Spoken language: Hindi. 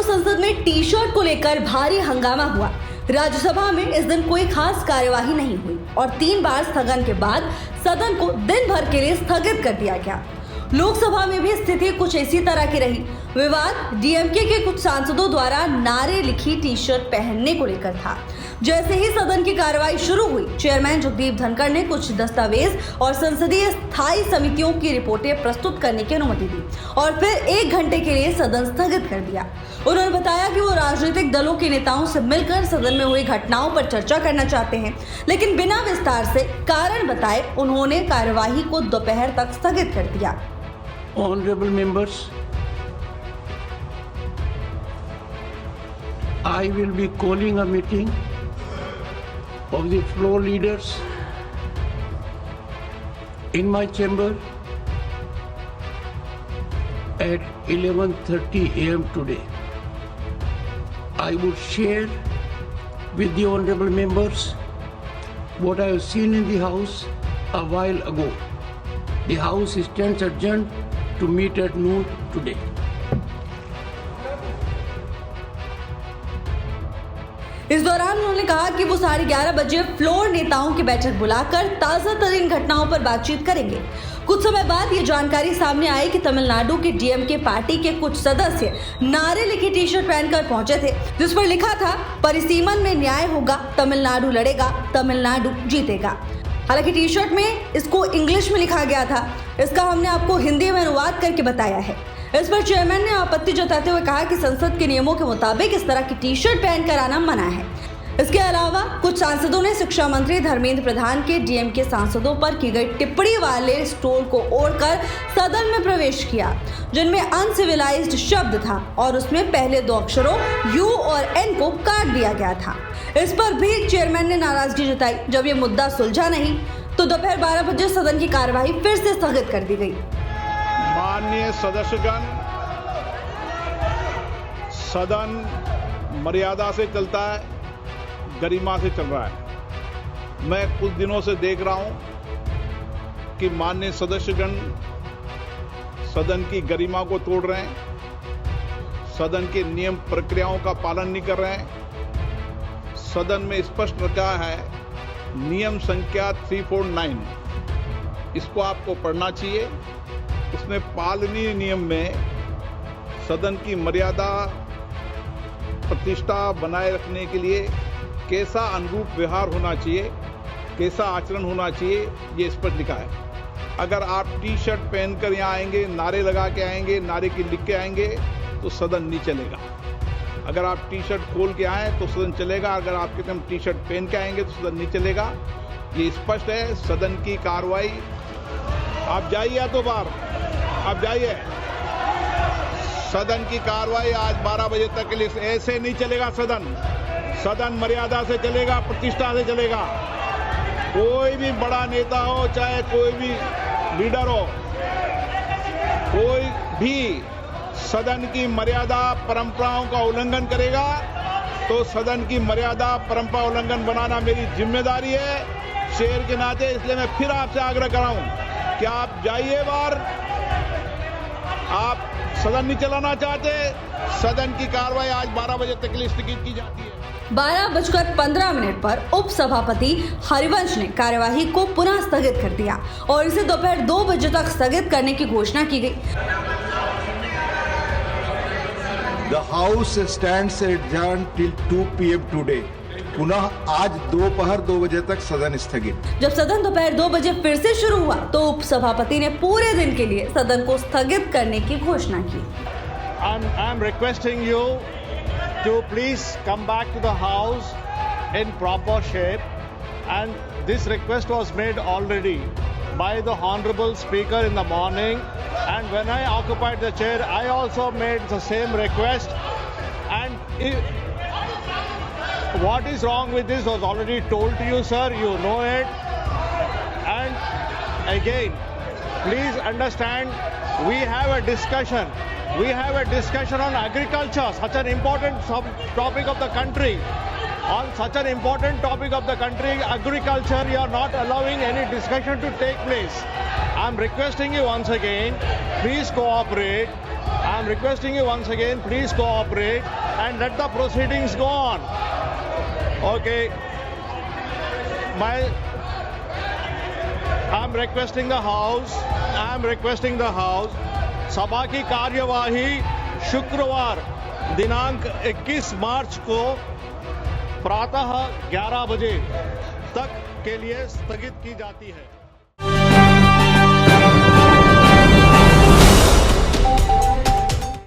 संसद में टी शर्ट को लेकर भारी हंगामा हुआ। राज्यसभा में इस दिन कोई खास कार्यवाही नहीं हुई और 3 बार स्थगन के बाद सदन को दिन भर के लिए स्थगित कर दिया गया। लोकसभा में भी स्थिति कुछ इसी तरह की रही। विवाद डीएमके के कुछ सांसदों द्वारा नारे लिखी टी शर्ट पहनने को लेकर था। जैसे ही सदन की कार्रवाई शुरू हुई, चेयरमैन जगदीप धनखड़ ने कुछ दस्तावेज और संसदीय स्थायी समितियों की रिपोर्टें प्रस्तुत करने की अनुमति दी और फिर 1 घंटे के लिए सदन स्थगित कर दिया। उन्होंने बताया कि वो राजनीतिक दलों के नेताओं से मिलकर सदन में हुई घटनाओं पर चर्चा करना चाहते हैं, लेकिन बिना विस्तार से कारण बताए उन्होंने कार्यवाही को दोपहर तक स्थगित कर दिया। Honorable members, I will be calling a meeting of the floor leaders in my chamber at 11:30 a.m. today. I would share with the honorable members what I have seen in the House a while ago. The House stands adjourned to meet at noon today. इस दौरान उन्होंने कहा कि वो 11:30 बजे फ्लोर नेताओं की बैठक बुलाकर ताजा तरीन घटनाओं पर बातचीत करेंगे। कुछ समय बाद ये जानकारी सामने आई कि तमिलनाडु की डीएमके पार्टी के कुछ सदस्य नारे लिखी टी शर्ट पहनकर पहुंचे थे, जिस पर लिखा था परिसीमन में न्याय होगा, तमिलनाडु लड़ेगा, तमिलनाडु जीतेगा। हालांकि टी शर्ट में इसको इंग्लिश में लिखा गया था। इसका हमने आपको हिंदी में अनुवाद करके बताया है। इस पर चेयरमैन ने आपत्ति जताते हुए कहा कि संसद के नियमों के मुताबिक इस तरह की टी शर्ट पहनकर आना मना है। इसके अलावा कुछ सांसदों ने शिक्षा मंत्री धर्मेंद्र प्रधान के डीएमके सांसदों पर की गई टिप्पणी वाले स्टोल को ओढ़कर सदन में प्रवेश किया, जिनमें अनसिविलाइज्ड शब्द था और उसमें पहले 2 अक्षरों यू और एन को काट दिया गया था। इस पर भी चेयरमैन ने नाराजगी जताई। जब ये मुद्दा सुलझा नहीं तो दोपहर 12 बजे सदन की कार्यवाही फिर से स्थगित कर दी गई। माननीय सदस्यगण, सदन मर्यादा से चलता है, गरिमा से चल रहा है। मैं कुछ दिनों से देख रहा हूं कि माननीय सदस्यगण सदन की गरिमा को तोड़ रहे हैं, सदन के नियम प्रक्रियाओं का पालन नहीं कर रहे हैं। सदन में स्पष्ट रखा है नियम संख्या 349, इसको आपको पढ़ना चाहिए। उसमें पालनीय नियम में सदन की मर्यादा प्रतिष्ठा बनाए रखने के लिए कैसा अनुरूप व्यवहार होना चाहिए, कैसा आचरण होना चाहिए, ये स्पष्ट लिखा है। अगर आप टी शर्ट पहनकर यहाँ आएंगे, नारे लगा के आएंगे, नारे की लिख के आएंगे तो सदन नहीं चलेगा। अगर आप टी शर्ट खोल के आए तो सदन चलेगा, अगर आप कहते हम टी शर्ट पहन के आएंगे तो सदन नहीं चलेगा। ये स्पष्ट है। सदन की कार्रवाई, आप जाइए या तो बाहर, आप जाइए। सदन की कार्रवाई आज 12 बजे तक के लिए ऐसे नहीं चलेगा। सदन मर्यादा से चलेगा, प्रतिष्ठा से चलेगा। कोई भी बड़ा नेता हो, चाहे कोई भी लीडर हो, कोई भी सदन की मर्यादा परंपराओं का उल्लंघन करेगा तो सदन की मर्यादा परंपरा उल्लंघन बनाना मेरी जिम्मेदारी है शेर के नाते। इसलिए मैं फिर आपसे आग्रह कर रहा हूं कि आप जाइए बाहर। आप सदन नहीं चलाना चाहते, सदन की कार्रवाई आज 12 बजे तक के लिए स्थगित की जाती है। 12:15 पर उप सभापति हरिवंश ने कार्यवाही को पुनः स्थगित कर दिया और इसे दोपहर 2 बजे तक स्थगित करने की घोषणा की गई। The House stands adjourned till 2 p.m. today. पुनः आज दोपहर 2 बजे तक सदन स्थगित। जब सदन दोपहर 2 बजे फिर से शुरू हुआ तो उप सभापति ने पूरे दिन के लिए सदन को स्थगित करने की घोषणा की। I'm requesting you to please come back to the House in proper shape, and this request was made already by the Honorable Speaker in the morning, and when I occupied the chair I also made the same request, and what is wrong with this was already told to you, sir, you know it. And again, please understand, we have a discussion on agriculture, such an important topic of the country. On such an important topic of the country, agriculture, you are not allowing any discussion to take place. I am requesting you once again, please cooperate. I I'm requesting you once again, please cooperate and let the proceedings go on. Okay. I'm requesting the House, सभा की कार्यवाही शुक्रवार दिनांक 21 मार्च को प्रातः 11 बजे तक के लिए स्थगित की जाती है।